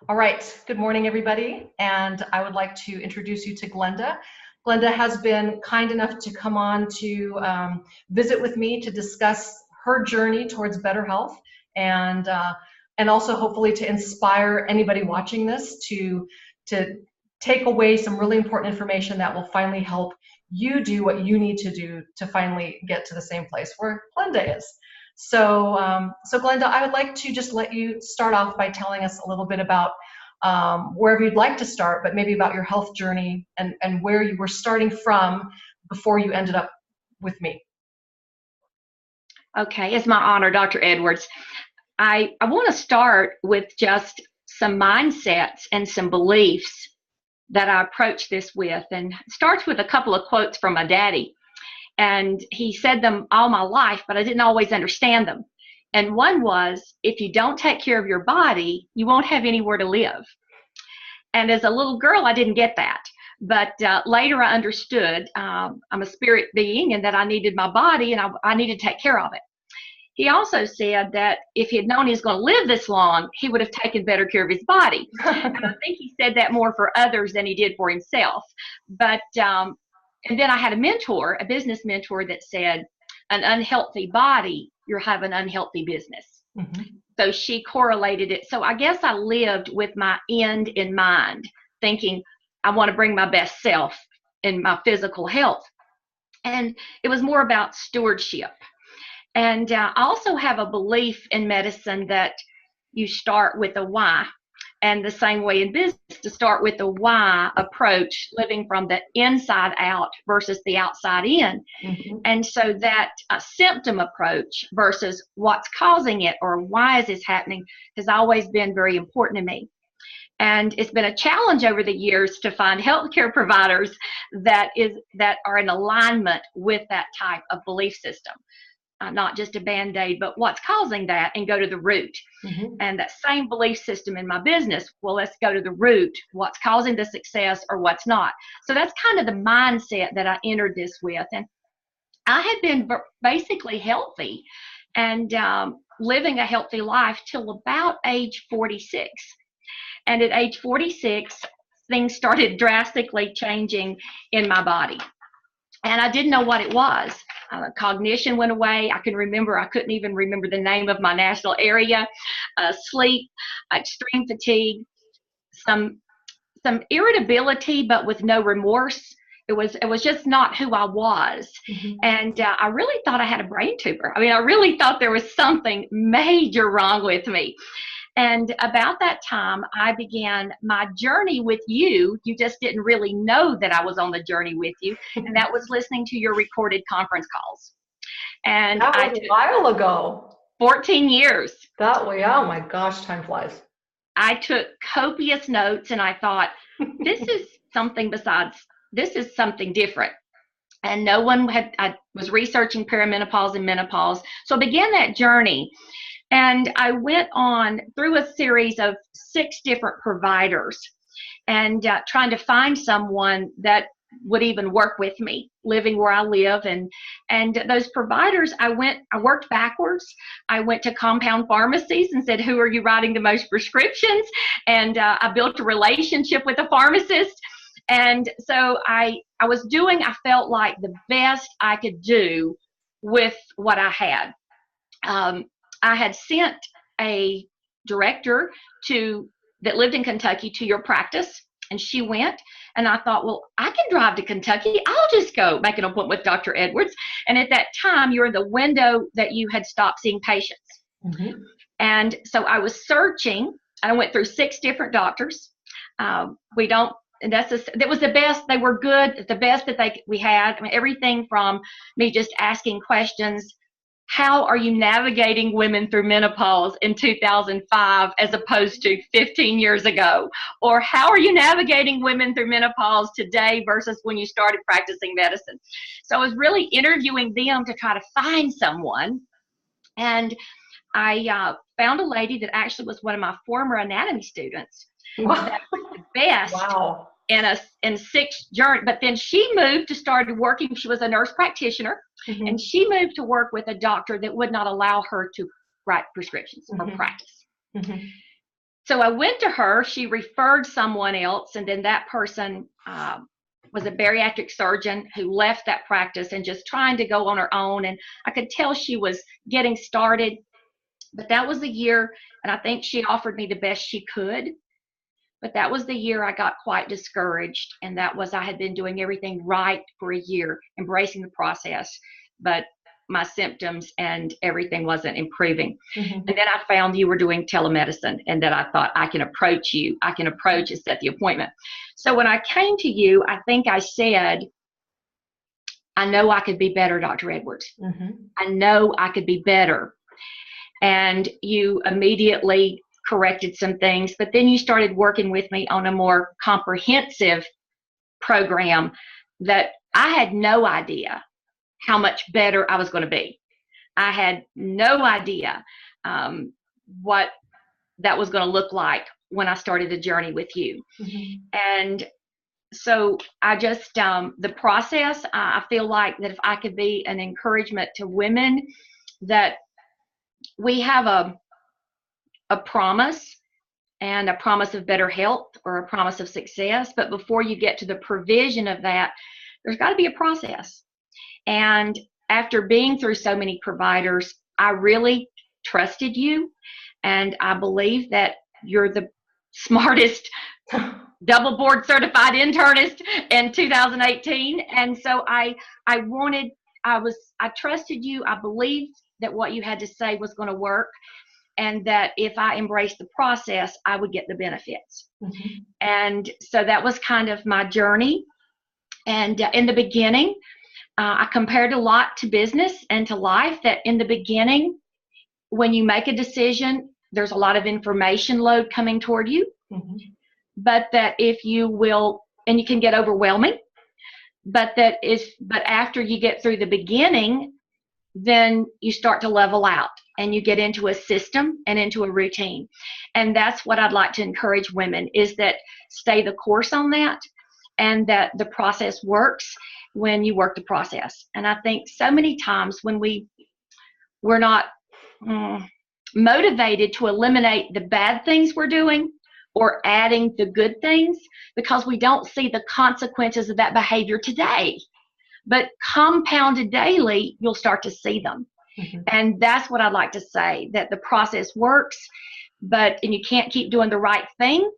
All right, good morning, everybody. And I would like to introduce you to Glinda. Glinda has been kind enough to come on to visit with me to discuss her journey towards better health and also hopefully to inspire anybody watching this to take away some really important information that will finally help you do what you need to do to finally get to the same place where Glinda is. So Glenda, I would like to just let you start off by telling us a little bit about wherever you'd like to start, but maybe about your health journey and where you were starting from before you ended up with me. Okay, it's my honor, Dr. Edwards. I want to start with just some mindsets and some beliefs that I approach this with, and it starts with a couple of quotes from my daddy. And he said them all my life, but I didn't always understand them. And one was, if you don't take care of your body, you won't have anywhere to live. And as a little girl, I didn't get that. But later I understood I'm a spirit being and that I needed my body and I needed to take care of it. He also said that if he had known he was going to live this long, he would have taken better care of his body. And I think he said that more for others than he did for himself. But and then I had a mentor, a business mentor, that said, an unhealthy body, you'll have an unhealthy business. Mm-hmm. So she correlated it. So I guess I lived with my end in mind, thinking I want to bring my best self in my physical health. And it was more about stewardship. And I also have a belief in medicine that you start with a why. And the same way in business, to start with the why approach, living from the inside out versus the outside in. Mm-hmm. And so that symptom approach versus what's causing it or why is this happening has always been very important to me. And it's been a challenge over the years to find healthcare providers that are in alignment with that type of belief system. Not just a Band-Aid, but what's causing that and go to the root. Mm-hmm. And that same belief system in my business, well, let's go to the root, what's causing the success or what's not. So that's kind of the mindset that I entered this with. And I had been basically healthy and living a healthy life till about age 46. And at age 46, things started drastically changing in my body. And I didn't know what it was. Cognition went away. I couldn't even remember the name of my national area. Sleep, extreme fatigue, some irritability, but with no remorse. It was just not who I was. Mm-hmm. And I really thought I had a brain tumor. I mean, I really thought there was something major wrong with me. And about that time, I began my journey with you. You just didn't really know that I was on the journey with you. And that was listening to your recorded conference calls. And that was a while ago. 14 years. That way, oh my gosh, time flies. I took copious notes and I thought, this is something different. And I was researching perimenopause and menopause. So I began that journey. And I went on through a series of 6 different providers and trying to find someone that would even work with me, living where I live. And those providers, I worked backwards. I went to compound pharmacies and said, who are you writing the most prescriptions? And I built a relationship with a pharmacist. And so I felt like the best I could do with what I had. I had sent a director that lived in Kentucky to your practice, and she went, and I thought, well, I can drive to Kentucky. I'll just go make an appointment with Dr. Edwards. And at that time, you were in the window that you had stopped seeing patients. Mm-hmm. And so I was searching, and I went through 6 different doctors. That was the best. They were good, the best that we had. I mean, everything from me just asking questions. How are you navigating women through menopause in 2005 as opposed to 15 years ago? Or how are you navigating women through menopause today versus when you started practicing medicine? So I was really interviewing them to try to find someone. And I found a lady that actually was one of my former anatomy students. Wow. That was the best. Wow. In 6 journey, but then she moved to start working. She was a nurse practitioner, mm-hmm. and she moved to work with a doctor that would not allow her to write prescriptions mm-hmm. or practice. Mm-hmm. So I went to her, she referred someone else, and then that person was a bariatric surgeon who left that practice and just trying to go on her own. And I could tell she was getting started, but that was the year, and I think she offered me the best she could. But that was the year I got quite discouraged, and that was I had been doing everything right for a year, embracing the process, but my symptoms and everything wasn't improving. Mm-hmm. And then I found you were doing telemedicine, and that I thought, I can approach you. I can approach and set the appointment. So when I came to you, I think I said, I know I could be better, Dr. Edwards. Mm-hmm. I know I could be better. And you immediately corrected some things, but then you started working with me on a more comprehensive program that I had no idea how much better I was going to be. I had no idea what that was going to look like when I started the journey with you. Mm-hmm. And so I just, the process, I feel like that if I could be an encouragement to women, that we have a promise, and a promise of better health or a promise of success. But before you get to the provision of that, there's got to be a process. And after being through so many providers, I really trusted you. And I believe that you're the smartest double board certified internist in 2018. And so I trusted you. I believed that what you had to say was going to work, and that if I embraced the process, I would get the benefits. Mm-hmm. And so that was kind of my journey. And in the beginning, I compared a lot to business and to life, that in the beginning, when you make a decision, there's a lot of information load coming toward you. Mm-hmm. But that if you will, and you can get overwhelming, but after you get through the beginning, then you start to level out and you get into a system and into a routine. And that's what I'd like to encourage women, is that stay the course on that, and that the process works when you work the process. And I think so many times when we're not motivated to eliminate the bad things we're doing or adding the good things, because we don't see the consequences of that behavior today. But compounded daily, you'll start to see them. Mm-hmm. And that's what I'd like to say, that the process works, and you can't keep doing the right thing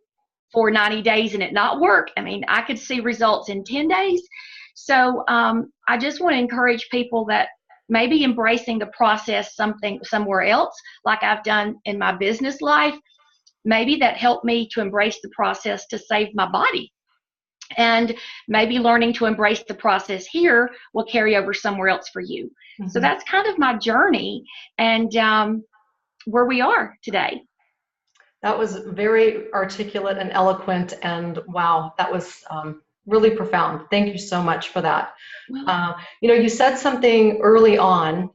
for 90 days and it not work. I mean, I could see results in 10 days. So I just want to encourage people that maybe embracing the process somewhere else, like I've done in my business life, maybe that helped me to embrace the process to save my body. And maybe learning to embrace the process here will carry over somewhere else for you. Mm-hmm. So that's kind of my journey, and where we are today. That was very articulate and eloquent, and wow, that was really profound. Thank you so much for that. Well, you said something early on,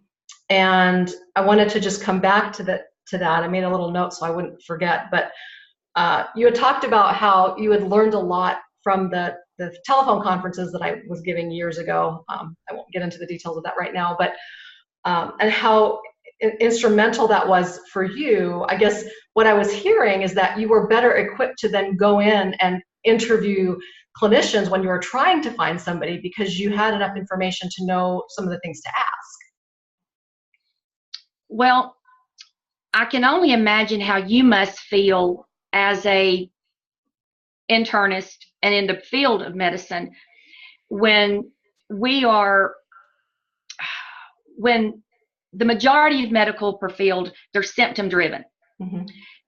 and I wanted to just come back to that. I made a little note so I wouldn't forget, but you had talked about how you had learned a lot from the telephone conferences that I was giving years ago. I won't get into the details of that right now, but and how instrumental that was for you. I guess what I was hearing is that you were better equipped to then go in and interview clinicians when you were trying to find somebody, because you had enough information to know some of the things to ask. Well, I can only imagine how you must feel as a internist and in the field of medicine when the majority of medical field, they're symptom driven. Mm-hmm.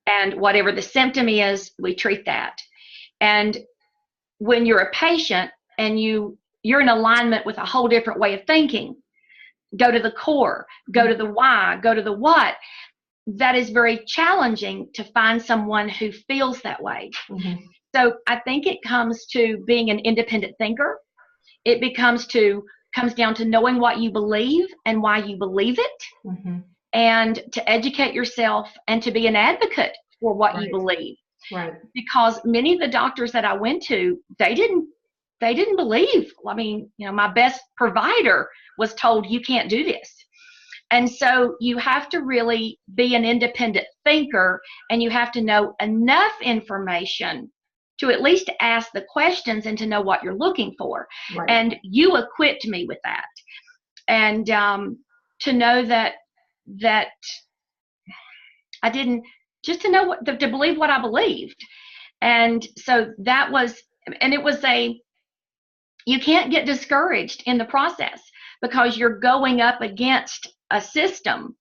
And whatever the symptom is, we treat that. And when you're a patient and you're in alignment with a whole different way of thinking, go to the core, go to the why, go to the what, that is very challenging to find someone who feels that way. Mm-hmm. So I think it comes to being an independent thinker. It comes down to knowing what you believe and why you believe it, mm-hmm. and to educate yourself and to be an advocate for what you believe. Right. Because many of the doctors that I went to, they didn't believe. I mean, my best provider was told, you can't do this. And so you have to really be an independent thinker, and you have to know enough information to at least ask the questions and to know what you're looking for. Right. And you equipped me with that. And to know that I didn't, just to know what, to believe what I believed. And so that was, and it was you can't get discouraged in the process because you're going up against a system.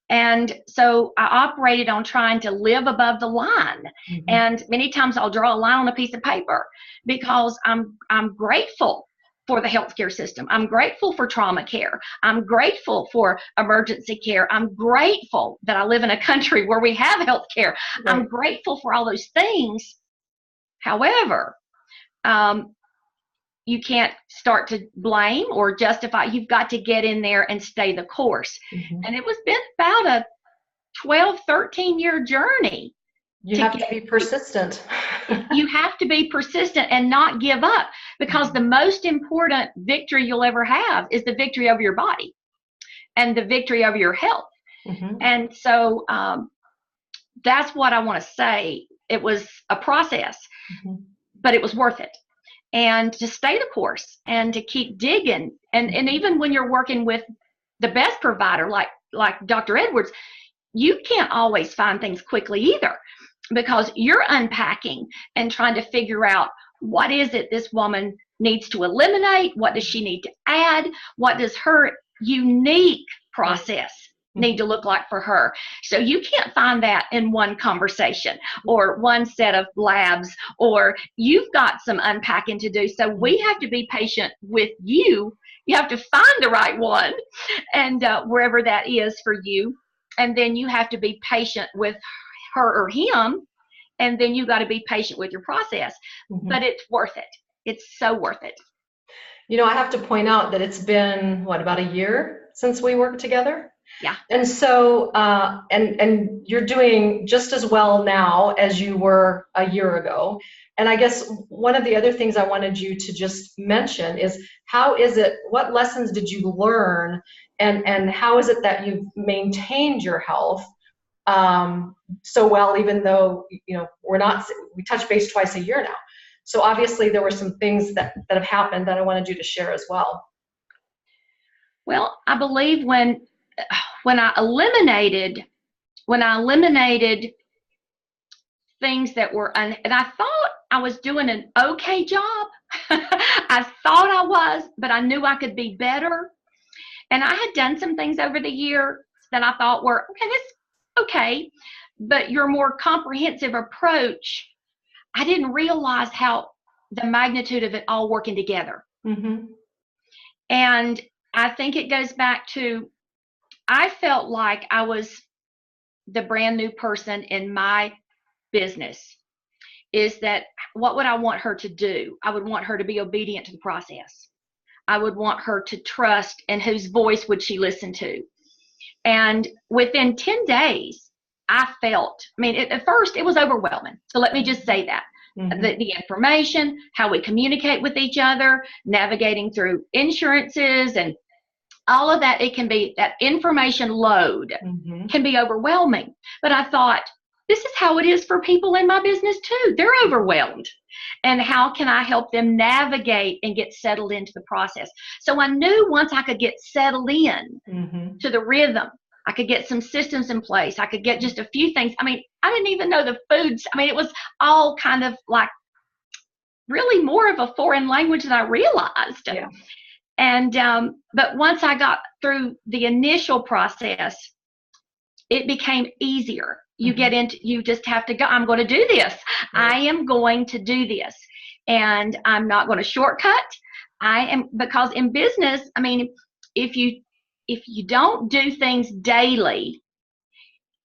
And so I operated on trying to live above the line. Mm-hmm. And many times I'll draw a line on a piece of paper because I'm grateful for the healthcare system. I'm grateful for trauma care. I'm grateful for emergency care. I'm grateful that I live in a country where we have healthcare. Right. I'm grateful for all those things. However, you can't start to blame or justify. You've got to get in there and stay the course. Mm-hmm. And it was been about a 12, 13-year journey. You have to be persistent. You have to be persistent and not give up, because mm-hmm. the most important victory you'll ever have is the victory over your body and the victory over your health. Mm-hmm. And so that's what I want to say. It was a process, mm-hmm. but it was worth it. And to stay the course and to keep digging. And even when you're working with the best provider, like Dr. Edwards, you can't always find things quickly either, because you're unpacking and trying to figure out what is it this woman needs to eliminate, what does she need to add, what does her unique process need to look like for her. So you can't find that in one conversation or one set of labs, or you've got some unpacking to do. So we have to be patient with you. You have to find the right one, and wherever that is for you. And then you have to be patient with her or him. And then you got to be patient with your process. Mm-hmm. But it's worth it. It's so worth it. You know, I have to point out that it's been, about a year since we worked together? Yeah. And so, and you're doing just as well now as you were a year ago. And I guess one of the other things I wanted you to just mention is, what lessons did you learn, and how is it that you've maintained your health so well, even though, we touch base twice a year now. So obviously there were some things that have happened that I wanted you to share as well. Well, I believe when I eliminated things that were, and I thought I was doing an okay job. I thought I was, but I knew I could be better. And I had done some things over the year that I thought were, okay, but your more comprehensive approach, I didn't realize how the magnitude of it all working together. Mm-hmm. And I think it goes back to, I felt like I was the brand new person in my business. Is that what would I want her to do? I would want her to be obedient to the process. I would want her to trust, and whose voice would she listen to? And within 10 days, I felt, at first it was overwhelming. So let me just say that. Mm-hmm. The information, how we communicate with each other, navigating through insurances and all of that, it can be, that information load mm-hmm. can be overwhelming. But I thought, this is how it is for people in my business too. They're overwhelmed. And how can I help them navigate and get settled into the process? So I knew once I could get settled in mm-hmm. to the rhythm, I could get some systems in place. I could get just a few things. I didn't even know the foods. It was all kind of like really more of a foreign language than I realized. Yeah. And, but once I got through the initial process, it became easier. You mm-hmm. You just have to go, I'm going to do this. Right. I am going to do this. And I'm not going to shortcut. Because in business, if you don't do things daily,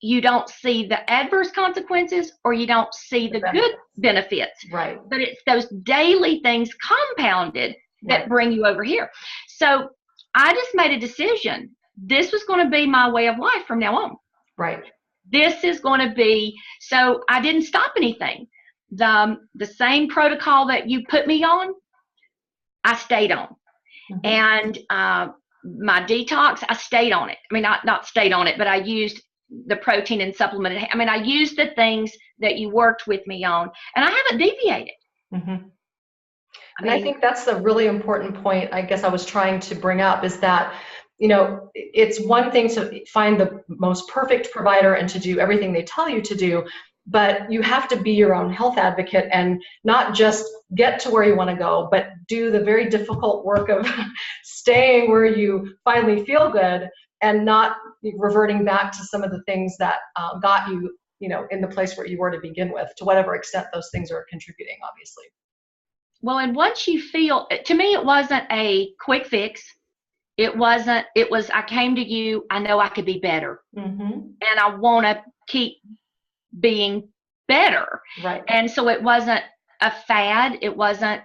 you don't see the adverse consequences, or you don't see the good benefits. Right. But it's those daily things compounded that right. bring you over here. So I just made a decision. This was going to be my way of life from now on. Right. This is going to be, so I didn't stop anything. The same protocol that you put me on, I stayed on. Mm-hmm. And my detox, I stayed on it. I mean, not stayed on it, but I used the protein and supplement. I mean, I used the things that you worked with me on, and I haven't deviated. Mm-hmm. And I think that's the really important point I guess I was trying to bring up, is that, you know, it's one thing to find the most perfect provider and to do everything they tell you to do, but you have to be your own health advocate and not just get to where you want to go, but do the very difficult work of staying where you finally feel good and not reverting back to some of the things that got you, you know, in the place where you were to begin with, to whatever extent those things are contributing, obviously. Well, and once you feel, to me, it wasn't a quick fix. It was, I came to you, I know I could be better. Mm-hmm. And I want to keep being better. Right. And so it wasn't a fad. It wasn't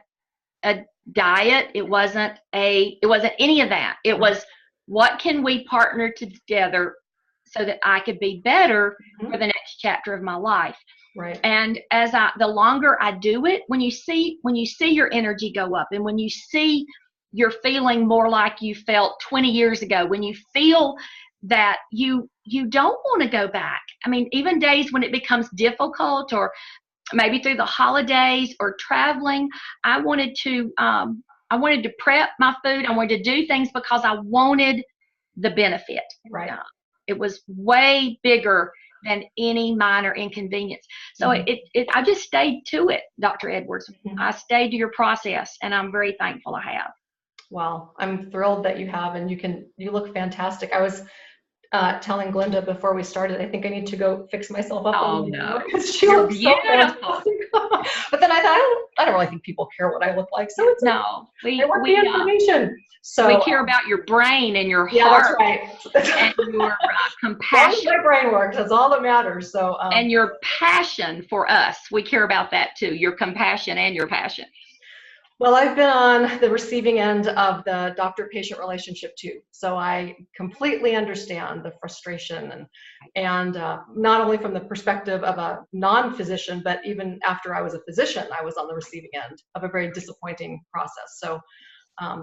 a diet. It wasn't any of that. It was, what can we partner together so that I could be better for the next chapter of my life? Right. And the longer I do it, when you see your energy go up, and when you see you're feeling more like you felt 20 years ago, when you feel that you don't want to go back. I mean, even days when it becomes difficult, or maybe through the holidays or traveling, I wanted to prep my food. I wanted to do things because I wanted the benefit. Right. It was way bigger than any minor inconvenience. So I just stayed to it, Dr. Edwards. Mm-hmm. I stayed to your process, and I'm very thankful I have. Well, I'm thrilled that you have, and you look fantastic. I was telling Glinda before we started, I think I need to go fix myself up. Oh no, because she looks beautiful. So but then I thought, I don't really think people care what I look like, so it's we want the information. So we care about your brain and your yeah, heart, that's right. and your compassion. My brain works. That's all that matters. So and your passion for us, we care about that too. Your compassion and your passion. Well, I've been on the receiving end of the doctor-patient relationship too, so I completely understand the frustration, and not only from the perspective of a non-physician, but even after I was a physician, I was on the receiving end of a very disappointing process. So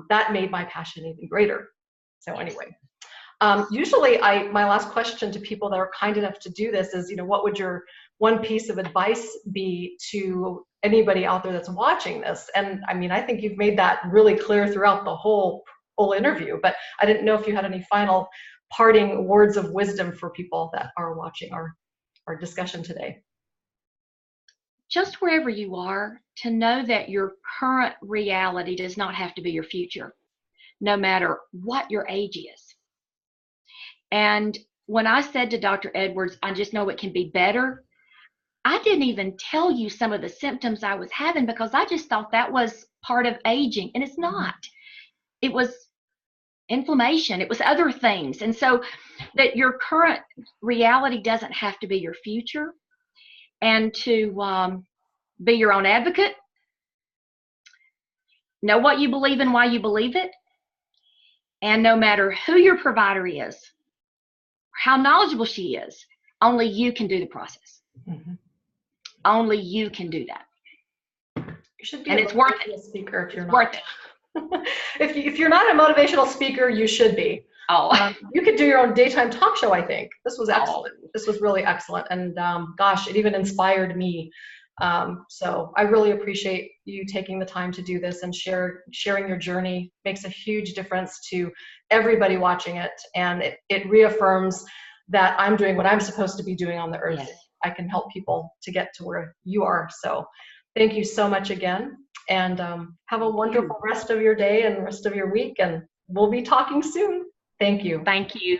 that made my passion even greater. So anyway, usually my last question to people that are kind enough to do this is, you know, what would your one piece of advice be to anybody out there that's watching this? And I mean, I think you've made that really clear throughout the whole interview, but I didn't know if you had any final parting words of wisdom for people that are watching our discussion today. Just wherever you are, to know that your current reality does not have to be your future, no matter what your age is. And when I said to Dr. Edwards, I just know it can be better, I didn't even tell you some of the symptoms I was having because I just thought that was part of aging, and it's not. It was inflammation. It was other things. And so that your current reality doesn't have to be your future, and to be your own advocate. Know what you believe and why you believe it. And no matter who your provider is, how knowledgeable she is, only you can do the process. Mm-hmm. Only you can do that. You should be and it's worth it. Speaker if you're not. Worth it. if you're not a motivational speaker, you should be. Oh. You could do your own daytime talk show, I think. This was excellent. This was really excellent. And gosh, it even inspired me. So I really appreciate you taking the time to do this and sharing your journey. Makes a huge difference to everybody watching it. And it reaffirms that I'm doing what I'm supposed to be doing on the earth. Yes. I can help people to get to where you are. So thank you so much again. And have a wonderful rest of your day and rest of your week. And we'll be talking soon. Thank you. Thank you.